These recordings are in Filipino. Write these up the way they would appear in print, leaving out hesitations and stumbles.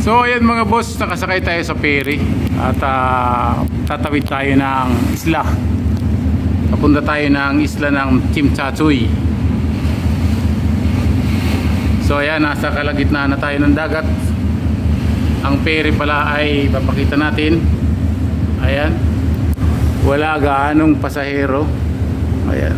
So ayan mga boss, nakasakay tayo sa ferry at tatawid tayo ng isla. Papunta tayo ng isla ng Chimchachoy. So ayan, nasa kalagitnaan na tayo ng dagat. Ang ferry pala ay papakita natin. Ayan, wala gaanong pasahero. Ayan.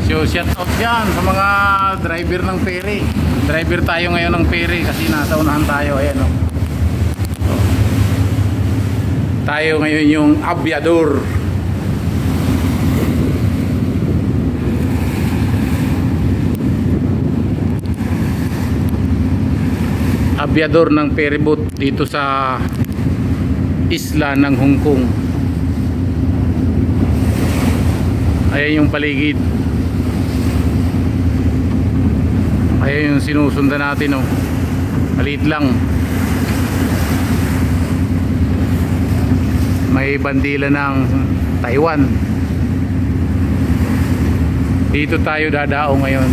So shout out yan sa mga driver ng ferry. Driver tayo ngayon ng ferry kasi nasa unahan tayo. Ayan, oh. Tayo ngayon yung abyador. Abyador ng ferry boat dito sa isla ng Hong Kong. Ayan yung paligid. Ayan yung sinusundan natin, oh. Maliit lang. May bandila ng Taiwan. Dito tayo dadao ngayon.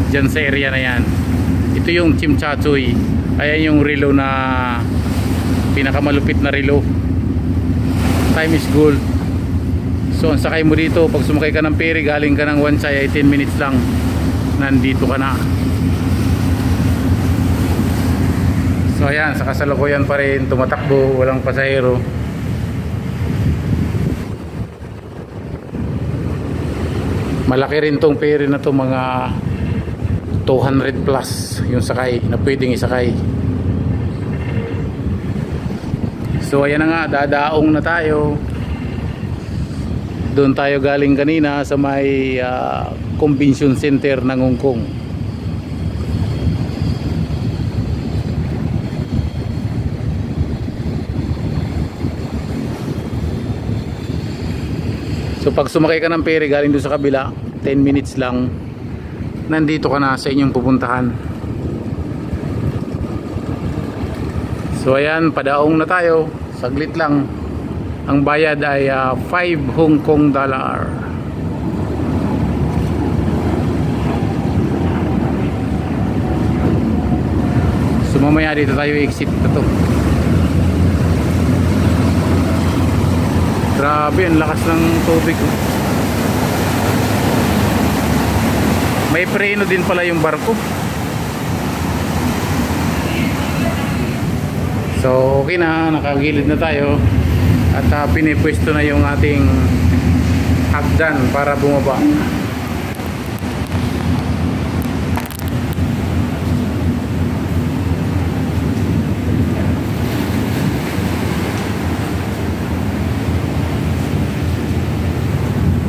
Diyan sa area na yan. Ito yung Chimchachoy. Ayan yung relo na pinakamalupit na relo. Time is gold. So ang sakay mo dito, pag sumakay ka ng ferry galing ka ng Wan Chai ay 10 minutes lang nandito ka na. So ayan, sa kasalukuyan pa rin tumatakbo, walang pasahero. Malaki rin tong ferry na to, mga 200 plus yung sakay na pwedeng isakay. So ayan na nga, dadaong na tayo. Doon tayo galing kanina sa may convention center ng Hong Kong. So pag sumakay ka ng ferry galing doon sa kabila, 10 minutes lang nandito ka na sa inyong pupuntahan. So ayan, padaong na tayo. Saglit lang. Ang bayad ay 5 Hong Kong dollar. So mamaya dito tayo exit na to. Grabe, ang lakas ng tubig. May preno din pala yung barko. So okay na, nakagilid na tayo. At pinipwesto na yung ating hagdan para bumaba.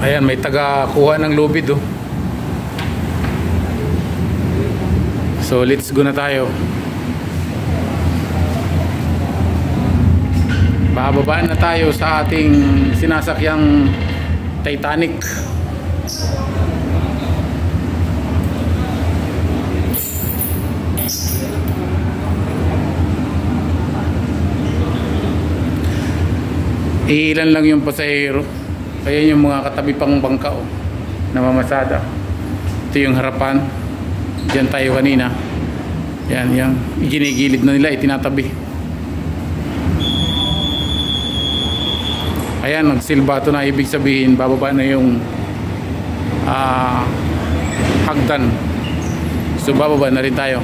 Ayan, may taga kuha ng lubid, oh. So let's go na tayo. Bababaan na tayo sa ating sinasakyang Titanic. Ilan lang yung pasahero. Kaya yung mga katabi pang bangka, oh, na mamasada. Ito yung harapan. Diyan tayo kanina. Yan, yan. Ginigilid na nila, itinatabi. Ayan, nagsilbato na, ibig sabihin bababa na yung hagdan. So bababa na rin tayo.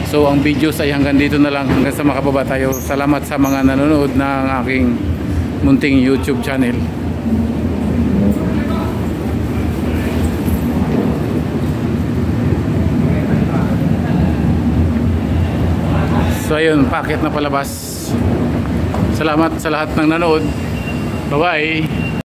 So ang videos ay hanggang dito na lang, hanggang sa makababa tayo. Salamat sa mga nanonood ng aking munting YouTube channel. So ayun, packet na palabas. Salamat sa lahat ng nanood. Bye-bye.